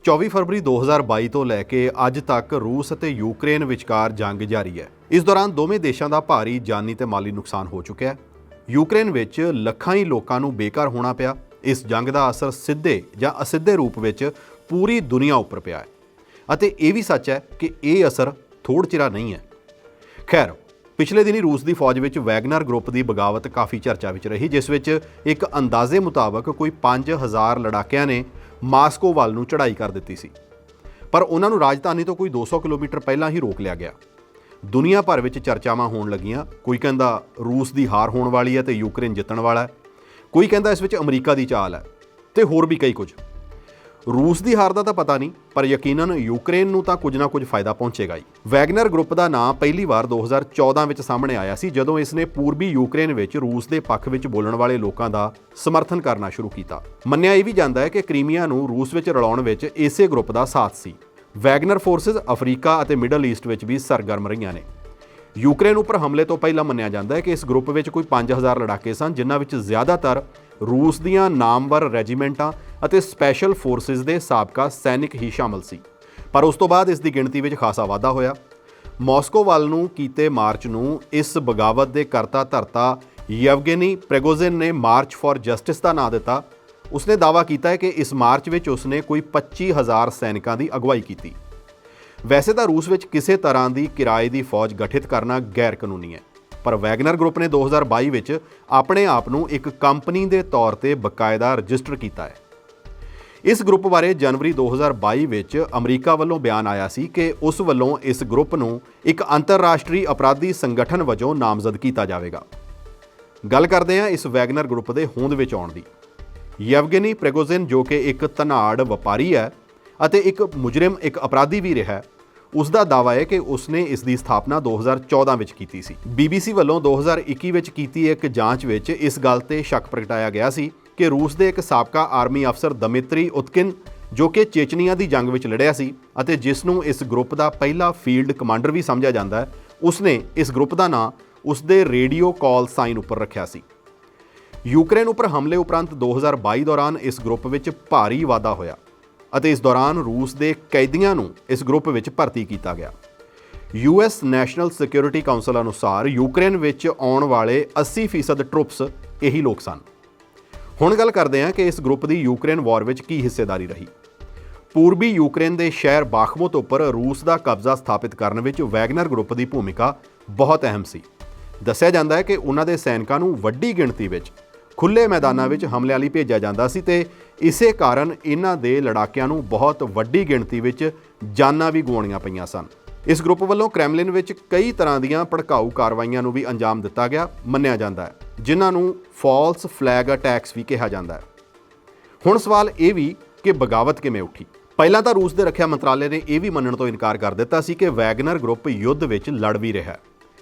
24 ਫਰਵਰੀ 2022 ਤੋਂ ਲੈ ਕੇ ਅੱਜ ਤੱਕ ਰੂਸ ਅਤੇ ਯੂਕਰੇਨ ਵਿਚਕਾਰ ਜੰਗ ਜਾਰੀ ਹੈ। ਇਸ ਦੌਰਾਨ ਦੋਵੇਂ ਦੇਸ਼ਾਂ ਦਾ ਭਾਰੀ ਜਾਨੀ ਤੇ ਮਾਲੀ ਨੁਕਸਾਨ ਹੋ ਚੁੱਕਿਆ ਹੈ। ਯੂਕਰੇਨ ਵਿੱਚ ਲੱਖਾਂ ਹੀ ਲੋਕਾਂ ਨੂੰ ਬੇਘਰ ਹੋਣਾ ਪਿਆ। ਇਸ ਜੰਗ ਦਾ ਅਸਰ ਸਿੱਧੇ ਜਾਂ ਅਸਿੱਧੇ ਰੂਪ ਵਿੱਚ ਪੂਰੀ ਦੁਨੀਆ ਉੱਪਰ ਪਿਆ ਹੈ ਅਤੇ ਇਹ ਵੀ ਸੱਚ ਹੈ ਕਿ ਇਹ ਅਸਰ ਥੋੜ੍ਹ ਚਿਰਾ ਨਹੀਂ ਹੈ। ਖੈਰ, ਪਿਛਲੇ ਦਿਨੀ ਰੂਸ ਦੀ ਫੌਜ ਵਿੱਚ ਵੈਗਨਰ ਗਰੁੱਪ ਦੀ ਬਗਾਵਤ ਕਾਫੀ ਚਰਚਾ ਵਿੱਚ ਰਹੀ, ਜਿਸ ਵਿੱਚ ਇੱਕ ਅੰਦਾਜ਼ੇ ਮੁਤਾਬਕ ਕੋਈ 5000 ਲੜਾਕਿਆਂ ਨੇ ਮਾਸਕੋ ਵੱਲ ਨੂੰ ਚੜ੍ਹਾਈ ਕਰ ਦਿੱਤੀ ਸੀ, ਪਰ ਉਹਨਾਂ ਨੂੰ ਰਾਜਧਾਨੀ ਤੋਂ ਕੋਈ 200 ਕਿਲੋਮੀਟਰ ਪਹਿਲਾਂ ਹੀ ਰੋਕ ਲਿਆ ਗਿਆ। ਦੁਨੀਆ ਭਰ ਵਿੱਚ ਚਰਚਾਵਾਂ ਹੋਣ ਲੱਗੀਆਂ। ਕੋਈ ਕਹਿੰਦਾ ਰੂਸ ਦੀ ਹਾਰ ਹੋਣ ਵਾਲੀ ਹੈ ਤੇ ਯੂਕਰੇਨ ਜਿੱਤਣ ਵਾਲਾ ਹੈ, ਕੋਈ ਕਹਿੰਦਾ ਇਸ ਵਿੱਚ ਅਮਰੀਕਾ ਦੀ ਚਾਲ ਹੈ ਤੇ ਹੋਰ ਵੀ ਕਈ ਕੁਝ। ਰੂਸ ਦੀ ਹਾਰ ਦਾ ਤਾਂ ਪਤਾ ਨਹੀਂ, ਪਰ ਯਕੀਨਨ ਯੂਕਰੇਨ ਨੂੰ ਤਾਂ ਕੁਝ ਨਾ ਕੁਝ ਫਾਇਦਾ ਪਹੁੰਚੇਗਾ ਹੀ। ਵੈਗਨਰ ਗਰੁੱਪ ਦਾ ਨਾਂ ਪਹਿਲੀ ਵਾਰ 2014 ਵਿੱਚ ਸਾਹਮਣੇ ਆਇਆ ਸੀ, ਜਦੋਂ ਇਸ ਨੇ ਪੂਰਬੀ ਯੂਕਰੇਨ ਵਿੱਚ ਰੂਸ ਦੇ ਪੱਖ ਵਿੱਚ ਬੋਲਣ ਵਾਲੇ ਲੋਕਾਂ ਦਾ ਸਮਰਥਨ ਕਰਨਾ ਸ਼ੁਰੂ ਕੀਤਾ। ਮੰਨਿਆ ਇਹ ਵੀ ਜਾਂਦਾ ਹੈ ਕਿ ਕ੍ਰੀਮੀਆ ਨੂੰ ਰੂਸ ਵਿੱਚ ਰਲਾਉਣ ਵਿੱਚ ਇਸੇ ਗਰੁੱਪ ਦਾ ਸਾਥ ਸੀ। ਵੈਗਨਰ ਫੋਰਸਿਸ ਅਫਰੀਕਾ ਅਤੇ ਮਿਡਲ ਈਸਟ ਵਿੱਚ ਵੀ ਸਰਗਰਮ ਰਹੀਆਂ ਨੇ। ਯੂਕਰੇਨ ਉੱਪਰ ਹਮਲੇ ਤੋਂ ਪਹਿਲਾਂ ਮੰਨਿਆ ਜਾਂਦਾ ਹੈ ਕਿ ਇਸ ਗਰੁੱਪ ਵਿੱਚ ਕੋਈ 5000 ਲੜਾਕੇ ਸਨ, ਜਿਨ੍ਹਾਂ ਵਿੱਚ ਜ਼ਿਆਦਾਤਰ ਰੂਸ ਦੀਆਂ ਨਾਮਵਰ ਰੈਜੀਮੈਂਟਾਂ ਅਤੇ ਸਪੈਸ਼ਲ ਫੋਰਸਿਸ ਦੇ ਸਾਬਕਾ ਸੈਨਿਕ ਹੀ ਸ਼ਾਮਲ ਸੀ। ਪਰ ਉਸ ਤੋਂ ਬਾਅਦ ਇਸ ਦੀ ਗਿਣਤੀ ਵਿੱਚ ਖਾਸਾ ਵਾਧਾ ਹੋਇਆ। ਮਾਸਕੋ ਵੱਲ ਨੂੰ ਕੀਤੇ ਮਾਰਚ ਨੂੰ ਇਸ ਬਗਾਵਤ ਦੇ ਕਰਤਾ ਧਰਤਾ ਯਵਗੇਨੀ ਪ੍ਰਿਗੋਜ਼ਿਨ ਨੇ ਮਾਰਚ ਫਾਰ ਜਸਟਿਸ ਦਾ ਨਾਂ ਦਿੱਤਾ। ਉਸਨੇ ਦਾਅਵਾ ਕੀਤਾ ਹੈ ਕਿ ਇਸ ਮਾਰਚ ਵਿੱਚ ਉਸਨੇ ਕੋਈ 25000 ਸੈਨਿਕਾਂ ਦੀ ਅਗਵਾਈ ਕੀਤੀ। ਵੈਸੇ ਤਾਂ ਰੂਸ ਵਿੱਚ ਕਿਸੇ ਤਰ੍ਹਾਂ ਦੀ ਕਿਰਾਏ ਦੀ ਫੌਜ ਗਠਿਤ ਕਰਨਾ ਗੈਰ ਕਾਨੂੰਨੀ ਹੈ, ਪਰ ਵੈਗਨਰ ਗਰੁੱਪ ਨੇ 2022 ਵਿੱਚ ਆਪਣੇ ਆਪ ਨੂੰ ਇੱਕ ਕੰਪਨੀ ਦੇ ਤੌਰ ਤੇ ਬਕਾਇਦਾ ਰਜਿਸਟਰ ਕੀਤਾ ਹੈ। ਇਸ ਗਰੁੱਪ ਬਾਰੇ ਜਨਵਰੀ 2022 ਵਿੱਚ ਅਮਰੀਕਾ ਵੱਲੋਂ ਬਿਆਨ ਆਇਆ ਸੀ ਕਿ ਉਸ ਵੱਲੋਂ ਇਸ ਗਰੁੱਪ ਨੂੰ ਇੱਕ ਅੰਤਰਰਾਸ਼ਟਰੀ ਅਪਰਾਧੀ ਸੰਗਠਨ ਵਜੋਂ ਨਾਮਜ਼ਦ ਕੀਤਾ ਜਾਵੇਗਾ। ਗੱਲ ਕਰਦੇ ਹਾਂ ਇਸ ਵੈਗਨਰ ਗਰੁੱਪ ਦੇ ਹੋਂਦ ਵਿੱਚ ਆਉਣ ਦੀ। ਯਵਗੇਨੀ ਪ੍ਰਿਗੋਜ਼ਿਨ, ਜੋ ਕਿ ਇੱਕ ਧਨਾੜ ਵਪਾਰੀ ਹੈ ਅਤੇ ਇੱਕ ਮੁਜਰਮ, ਇੱਕ ਅਪਰਾਧੀ ਵੀ ਰਿਹਾ, ਉਸ ਦਾ ਦਾਅਵਾ ਹੈ ਕਿ ਉਸਨੇ ਇਸ ਦੀ ਸਥਾਪਨਾ 2014 ਵਿੱਚ ਕੀਤੀ ਸੀ। BBC ਵੱਲੋਂ 2021 ਵਿੱਚ ਕੀਤੀ ਇੱਕ ਜਾਂਚ ਵਿੱਚ ਇਸ ਗੱਲ ਤੇ ਸ਼ੱਕ ਪ੍ਰਗਟਾਇਆ ਗਿਆ ਸੀ ਕਿ ਰੂਸ ਦੇ ਇੱਕ ਸਾਬਕਾ ਆਰਮੀ ਅਫਸਰ ਦਮਿਤਰੀ ਉਤਕਿਨ, ਜੋ ਕਿ ਚੇਚਨੀਆ ਦੀ ਜੰਗ ਵਿੱਚ ਲੜਿਆ ਸੀ ਅਤੇ ਜਿਸ ਨੂੰ ਇਸ ਗਰੁੱਪ ਦਾ ਪਹਿਲਾ ਫੀਲਡ ਕਮਾਂਡਰ ਵੀ ਸਮਝਿਆ ਜਾਂਦਾ ਹੈ, ਉਸਨੇ ਇਸ ਗਰੁੱਪ ਦਾ ਨਾਂ ਉਸਦੇ ਰੇਡੀਓ ਕਾਲ ਸਾਈਨ ਉੱਪਰ ਰੱਖਿਆ ਸੀ। ਯੂਕਰੇਨ ਉੱਪਰ ਹਮਲੇ ਉਪਰੰਤ 2022 ਦੌਰਾਨ ਇਸ ਗਰੁੱਪ ਵਿੱਚ ਭਾਰੀ ਵਾਧਾ ਹੋਇਆ ਅਤੇ ਇਸ ਦੌਰਾਨ ਰੂਸ ਦੇ ਕੈਦੀਆਂ ਨੂੰ ਇਸ ਗਰੁੱਪ ਵਿੱਚ ਭਰਤੀ ਕੀਤਾ ਗਿਆ। US ਨੈਸ਼ਨਲ ਸਿਕਿਉਰਿਟੀ ਕਾਉਂਸਲ ਅਨੁਸਾਰ ਯੂਕਰੇਨ ਵਿੱਚ ਆਉਣ ਵਾਲੇ 80% ਟਰੂਪਸ ਇਹੀ ਲੋਕ ਸਨ। ਹੁਣ ਗੱਲ ਕਰਦੇ ਹਾਂ ਕਿ ਇਸ ਗਰੁੱਪ ਦੀ ਯੂਕਰੇਨ ਵਾਰ ਵਿੱਚ ਕੀ ਹਿੱਸੇਦਾਰੀ ਰਹੀ। ਪੂਰਬੀ ਯੂਕਰੇਨ ਦੇ ਸ਼ਹਿਰ ਬਾਖਮੁਤ ਉੱਪਰ ਰੂਸ ਦਾ ਕਬਜ਼ਾ ਸਥਾਪਿਤ ਕਰਨ ਵਿੱਚ ਵੈਗਨਰ ਗਰੁੱਪ ਦੀ ਭੂਮਿਕਾ ਬਹੁਤ ਅਹਿਮ ਸੀ। ਦੱਸਿਆ ਜਾਂਦਾ ਹੈ ਕਿ ਉਹਨਾਂ ਦੇ ਸੈਨਿਕਾਂ ਨੂੰ ਵੱਡੀ ਗਿਣਤੀ ਵਿੱਚ ਖੁੱਲ੍ਹੇ ਮੈਦਾਨਾਂ ਵਿੱਚ ਹਮਲਿਆਂ ਲਈ ਭੇਜਿਆ ਜਾਂਦਾ ਸੀ ਤੇ ਇਸੇ ਕਾਰਨ ਇਹਨਾਂ ਦੇ ਲੜਾਕਿਆਂ ਨੂੰ ਬਹੁਤ ਵੱਡੀ ਗਿਣਤੀ ਵਿੱਚ ਜਾਨਾਂ ਵੀ ਗੁਆਉਣੀਆਂ ਪਈਆਂ ਸਨ। ਇਸ ਗਰੁੱਪ ਵੱਲੋਂ ਕ੍ਰੈਮਲਿਨ ਵਿੱਚ ਕਈ ਤਰ੍ਹਾਂ ਦੀਆਂ ਭੜਕਾਊ ਕਾਰਵਾਈਆਂ ਨੂੰ ਵੀ ਅੰਜਾਮ ਦਿੱਤਾ ਗਿਆ ਮੰਨਿਆ ਜਾਂਦਾ ਹੈ, ਜਿਨ੍ਹਾਂ ਨੂੰ ਫਾਲਸ ਫਲੈਗ ਅਟੈਕਸ ਵੀ ਕਿਹਾ ਜਾਂਦਾ ਹੈ। ਹੁਣ ਸਵਾਲ ਇਹ ਵੀ ਕਿ ਬਗਾਵਤ ਕਿਵੇਂ ਉੱਠੀ। ਪਹਿਲਾਂ ਤਾਂ ਰੂਸ ਦੇ ਰੱਖਿਆ ਮੰਤਰਾਲੇ ਨੇ ਇਹ ਵੀ ਮੰਨਣ ਤੋਂ ਇਨਕਾਰ ਕਰ ਦਿੱਤਾ ਸੀ ਕਿ ਵੈਗਨਰ ਗਰੁੱਪ ਯੁੱਧ ਵਿੱਚ ਲੜ ਵੀ ਰਿਹਾ ਹੈ।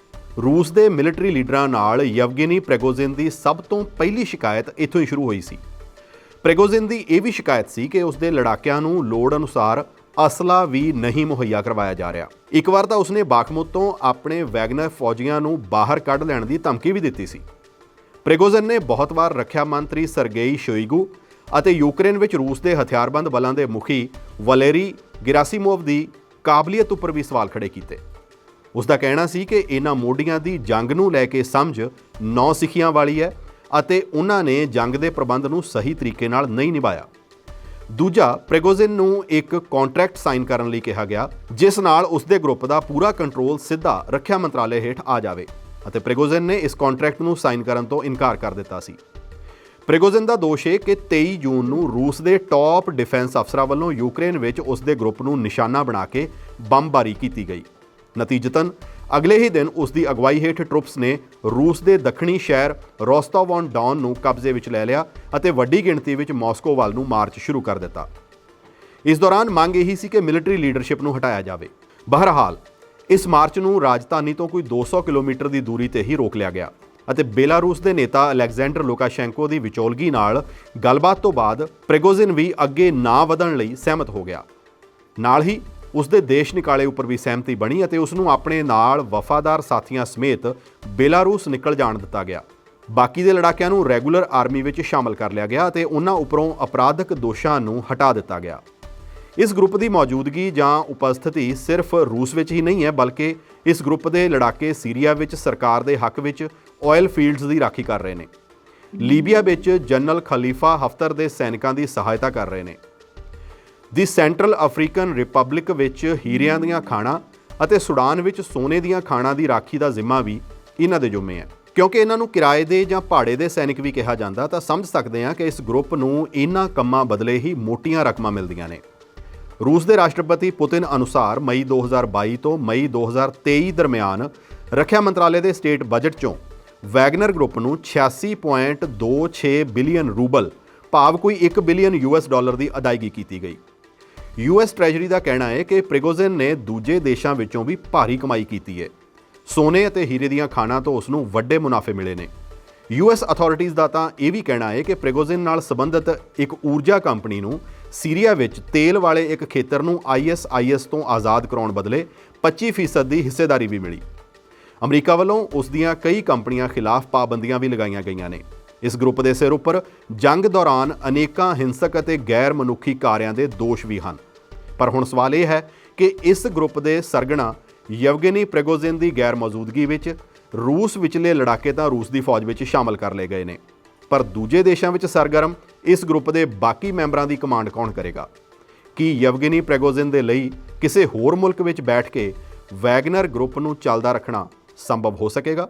ਰੂਸ ਦੇ ਮਿਲਟਰੀ ਲੀਡਰਾਂ ਨਾਲ ਯਵਗੇਨੀ ਪ੍ਰਿਗੋਜ਼ਿਨ ਦੀ ਸਭ ਤੋਂ ਪਹਿਲੀ ਸ਼ਿਕਾਇਤ ਇੱਥੋਂ ਹੀ ਸ਼ੁਰੂ ਹੋਈ ਸੀ। ਪ੍ਰਿਗੋਜ਼ਿਨ ਦੀ ਇਹ ਵੀ ਸ਼ਿਕਾਇਤ ਸੀ ਕਿ ਉਸਦੇ ਲੜਾਕਿਆਂ ਨੂੰ ਲੋੜ ਅਨੁਸਾਰ ਅਸਲਾ ਵੀ ਨਹੀਂ ਮੁਹੱਈਆ ਕਰਵਾਇਆ ਜਾ ਰਿਹਾ। ਇੱਕ ਵਾਰ ਤਾਂ ਉਸਨੇ ਬਾਖਮੁਤ ਤੋਂ ਆਪਣੇ ਵੈਗਨਰ ਫੌਜੀਆਂ ਨੂੰ ਬਾਹਰ ਕੱਢ ਲੈਣ ਦੀ ਧਮਕੀ ਵੀ ਦਿੱਤੀ ਸੀ। ਪ੍ਰਿਗੋਜ਼ਿਨ ਨੇ ਬਹੁਤ ਵਾਰ ਰੱਖਿਆ ਮੰਤਰੀ ਸਰਗੇਈ ਸ਼ੋਇਗੂ ਅਤੇ ਯੂਕਰੇਨ ਵਿੱਚ ਰੂਸ ਦੇ ਹਥਿਆਰਬੰਦ ਬਲਾਂ ਦੇ ਮੁਖੀ ਵਲੇਰੀ ਗਿਰਾਸੀਮੋਵ ਦੀ ਕਾਬਲੀਅਤ ਉੱਪਰ ਵੀ ਸਵਾਲ ਖੜੇ ਕੀਤੇ। ਉਸ ਦਾ ਕਹਿਣਾ ਸੀ ਕਿ ਇਹਨਾਂ ਮੋਢੀਆਂ ਦੀ ਜੰਗ ਨੂੰ ਲੈ ਕੇ ਸਮਝ ਨੌਸਿੱਖਿਆਂ ਵਾਲੀ ਹੈ ਅਤੇ ਉਹਨਾਂ ਨੇ ਜੰਗ ਦੇ ਪ੍ਰਬੰਧ ਨੂੰ ਸਹੀ ਤਰੀਕੇ ਨਾਲ ਨਹੀਂ ਨਿਭਾਇਆ। ਦੂਜਾ, ਪ੍ਰਿਗੋਜ਼ਿਨ ਨੂੰ ਇੱਕ ਕੰਟਰੈਕਟ ਸਾਈਨ ਕਰਨ ਲਈ ਕਿਹਾ ਗਿਆ, ਜਿਸ ਨਾਲ ਉਸਦੇ ਗਰੁੱਪ ਦਾ ਪੂਰਾ ਕੰਟਰੋਲ ਸਿੱਧਾ ਰੱਖਿਆ ਮੰਤਰਾਲੇ ਹੇਠ ਆ ਜਾਵੇ ਅਤੇ ਪ੍ਰਿਗੋਜ਼ਿਨ ਨੇ ਇਸ ਕੰਟਰੈਕਟ ਨੂੰ ਸਾਈਨ ਕਰਨ ਤੋਂ ਇਨਕਾਰ ਕਰ ਦਿੱਤਾ ਸੀ। ਪ੍ਰਿਗੋਜ਼ਿਨ ਦਾ ਦੋਸ਼ ਹੈ ਕਿ 23 ਜੂਨ ਨੂੰ ਰੂਸ ਦੇ ਟੌਪ ਡਿਫੈਂਸ ਅਫਸਰਾਂ ਵੱਲੋਂ ਯੂਕਰੇਨ ਵਿੱਚ ਉਸਦੇ ਗਰੁੱਪ ਨੂੰ ਨਿਸ਼ਾਨਾ ਬਣਾ ਕੇ ਬੰਬਬਾਰੀ ਕੀਤੀ ਗਈ। ਨਤੀਜਤਨ ਅਗਲੇ ਹੀ ਦਿਨ ਉਸ ਦੀ ਅਗਵਾਈ ਹੇਠ ਟਰੂਪਸ ਨੇ ਰੂਸ ਦੇ ਦੱਖਣੀ ਸ਼ਹਿਰ ਰੋਸਟੋਵ ਔਨ ਡੌਨ ਨੂੰ ਕਬਜ਼ੇ ਵਿੱਚ ਲੈ ਲਿਆ ਅਤੇ ਵੱਡੀ ਗਿਣਤੀ ਵਿੱਚ ਮਾਸਕੋ ਵੱਲ ਨੂੰ ਮਾਰਚ ਸ਼ੁਰੂ ਕਰ ਦਿੱਤਾ। ਇਸ ਦੌਰਾਨ ਮੰਗ ਇਹੀ ਸੀ ਕਿ ਮਿਲਟਰੀ ਲੀਡਰਸ਼ਿਪ ਨੂੰ ਹਟਾਇਆ ਜਾਵੇ। ਬਹਰਹਾਲ ਇਸ ਮਾਰਚ ਨੂੰ ਰਾਜਧਾਨੀ ਤੋਂ ਕੋਈ 200 ਕਿਲੋਮੀਟਰ ਦੀ ਦੂਰੀ ਤੇ ਹੀ ਰੋਕ ਲਿਆ ਗਿਆ ਅਤੇ ਬੇਲਾਰੂਸ ਦੇ ਨੇਤਾ ਅਲੈਗਜ਼ੈਂਡਰ ਲੁਕਾਸ਼ੈਂਕੋ ਦੀ ਵਿਚੋਲਗੀ ਨਾਲ ਗੱਲਬਾਤ ਤੋਂ ਬਾਅਦ ਪ੍ਰਿਗੋਜ਼ਿਨ ਵੀ ਅੱਗੇ ਨਾ ਵਧਣ ਲਈ ਸਹਿਮਤ ਹੋ ਗਿਆ। ਨਾਲ ਹੀ ਉਸ ਦੇ ਦੇਸ਼ ਨਿਕਾਲੇ ਉੱਪਰ ਵੀ ਸਹਿਮਤੀ ਬਣੀ ਅਤੇ ਉਸ ਨੂੰ ਆਪਣੇ ਨਾਲ ਵਫਾਦਾਰ ਸਾਥੀਆਂ ਸਮੇਤ ਬੇਲਾਰੂਸ ਨਿਕਲ ਜਾਣ ਦਿੱਤਾ ਗਿਆ। ਬਾਕੀ ਦੇ ਲੜਾਕਿਆਂ ਨੂੰ ਰੈਗੂਲਰ ਆਰਮੀ ਵਿੱਚ ਸ਼ਾਮਲ ਕਰ ਲਿਆ ਗਿਆ ਅਤੇ ਉਹਨਾਂ ਉੱਪਰੋਂ ਅਪਰਾਧਕ ਦੋਸ਼ਾਂ ਨੂੰ ਹਟਾ ਦਿੱਤਾ ਗਿਆ। ਇਸ ਗਰੁੱਪ ਦੀ ਮੌਜੂਦਗੀ ਜਾਂ ਉਪਸਥਿਤੀ ਸਿਰਫ ਰੂਸ ਵਿੱਚ ਹੀ ਨਹੀਂ ਹੈ, ਬਲਕਿ ਇਸ ਗਰੁੱਪ ਦੇ ਲੜਾਕੇ ਸੀਰੀਆ ਵਿੱਚ ਸਰਕਾਰ ਦੇ ਹੱਕ ਵਿੱਚ ਆਇਲ ਫੀਲਡਸ ਦੀ ਰਾਖੀ ਕਰ ਰਹੇ ਨੇ। ਲੀਬੀਆ ਵਿੱਚ ਜਨਰਲ ਖਲੀਫਾ ਹਫਤਰ ਦੇ ਸੈਨਿਕਾਂ ਦੀ ਸਹਾਇਤਾ ਕਰ ਰਹੇ ਨੇ। ਦੀ ਸੈਂਟਰਲ ਅਫਰੀਕਨ ਰਿਪਬਲਿਕ ਵਿੱਚ ਹੀਰਿਆਂ ਦੀਆਂ ਖਾਣਾਂ ਅਤੇ ਸੁਡਾਨ ਵਿੱਚ ਸੋਨੇ ਦੀਆਂ ਖਾਣਾਂ ਦੀ ਰਾਖੀ ਦਾ ਜ਼ਿੰਮਾ ਵੀ ਇਹਨਾਂ ਦੇ ਜ਼ਿੰਮੇ ਹੈ। ਕਿਉਂਕਿ ਇਹਨਾਂ ਨੂੰ ਕਿਰਾਏ ਦੇ ਜਾਂ ਭਾੜੇ ਦੇ ਸੈਨਿਕ ਵੀ ਕਿਹਾ ਜਾਂਦਾ, ਤਾਂ ਸਮਝ ਸਕਦੇ ਹਾਂ ਕਿ ਇਸ ਗਰੁੱਪ ਨੂੰ ਇਹਨਾਂ ਕੰਮਾਂ ਬਦਲੇ ਹੀ ਮੋਟੀਆਂ ਰਕਮਾਂ ਮਿਲਦੀਆਂ ਨੇ। ਰੂਸ ਦੇ ਰਾਸ਼ਟਰਪਤੀ ਪੁਤਿਨ ਅਨੁਸਾਰ ਮਈ 2022 ਤੋਂ ਮਈ 2023 ਦਰਮਿਆਨ ਰੱਖਿਆ ਮੰਤਰਾਲੇ ਦੇ ਸਟੇਟ ਬਜਟ ਚੋਂ ਵੈਗਨਰ ਗਰੁੱਪ ਨੂੰ 86.26 ਬਿਲੀਅਨ ਰੂਬਲ ਭਾਵ ਕੋਈ 1 ਬਿਲੀਅਨ ਯੂਐਸ ਡਾਲਰ ਦੀ ਅਦਾਇਗੀ ਕੀਤੀ ਗਈ। ਯੂਐਸ ਟ੍ਰੈਜਰੀ ਦਾ ਕਹਿਣਾ ਹੈ ਕਿ ਪ੍ਰਿਗੋਜ਼ਿਨ ਨੇ ਦੂਜੇ ਦੇਸ਼ਾਂ ਵਿੱਚੋਂ ਵੀ ਭਾਰੀ ਕਮਾਈ ਕੀਤੀ ਹੈ। ਸੋਨੇ ਅਤੇ ਹੀਰੇ ਦੀਆਂ ਖਾਣਾਂ ਤੋਂ ਉਸ ਨੂੰ ਵੱਡੇ ਮੁਨਾਫੇ ਮਿਲੇ ਨੇ। ਯੂਐਸ ਅਥਾਰਟੀਜ਼ ਦਾ ਤਾਂ ਇਹ ਵੀ ਕਹਿਣਾ ਹੈ ਕਿ ਪ੍ਰਿਗੋਜ਼ਿਨ ਨਾਲ ਸੰਬੰਧਿਤ ਇੱਕ ਊਰਜਾ ਕੰਪਨੀ ਨੂੰ ਸੀਰੀਆ ਵਿੱਚ ਤੇਲ ਵਾਲੇ ਇੱਕ ਖੇਤਰ ਨੂੰ ISIS ਤੋਂ ਆਜ਼ਾਦ ਕਰਾਉਣ ਬਦਲੇ 25% ਦੀ ਹਿੱਸੇਦਾਰੀ ਵੀ ਮਿਲੀ। ਅਮਰੀਕਾ ਵੱਲੋਂ ਉਸ ਦੀਆਂ ਕਈ ਕੰਪਨੀਆਂ ਖਿਲਾਫ ਪਾਬੰਦੀਆਂ ਵੀ ਲਗਾਈਆਂ ਗਈਆਂ ਨੇ। ਇਸ ਗਰੁੱਪ ਦੇ ਸਿਰ ਉੱਪਰ ਜੰਗ ਦੌਰਾਨ ਅਨੇਕਾਂ ਹਿੰਸਕ ਅਤੇ ਗੈਰ ਮਨੁੱਖੀ ਕਾਰਿਆਂ ਦੇ ਦੋਸ਼ ਵੀ ਹਨ। ਪਰ ਹੁਣ ਸਵਾਲ ਇਹ ਹੈ ਕਿ ਇਸ ਗਰੁੱਪ ਦੇ ਸਰਗਣਾ ਯਵਗੇਨੀ ਪ੍ਰਿਗੋਜ਼ਿਨ ਦੀ ਗੈਰ ਮੌਜੂਦਗੀ ਵਿੱਚ ਰੂਸ ਵਿਚਲੇ ਲੜਾਕੇ ਤਾਂ ਰੂਸ ਦੀ ਫੌਜ ਵਿੱਚ ਸ਼ਾਮਲ ਕਰ ਲਏ ਗਏ ਨੇ, ਪਰ ਦੂਜੇ ਦੇਸ਼ਾਂ ਵਿੱਚ ਸਰਗਰਮ ਇਸ ਗਰੁੱਪ ਦੇ ਬਾਕੀ ਮੈਂਬਰਾਂ ਦੀ ਕਮਾਂਡ ਕੌਣ ਕਰੇਗਾ? ਕੀ ਯਵਗੇਨੀ ਪ੍ਰਿਗੋਜ਼ਿਨ ਦੇ ਲਈ ਕਿਸੇ ਹੋਰ ਮੁਲਕ ਵਿੱਚ ਬੈਠ ਕੇ ਵੈਗਨਰ ਗਰੁੱਪ ਨੂੰ ਚੱਲਦਾ ਰੱਖਣਾ ਸੰਭਵ ਹੋ ਸਕੇਗਾ?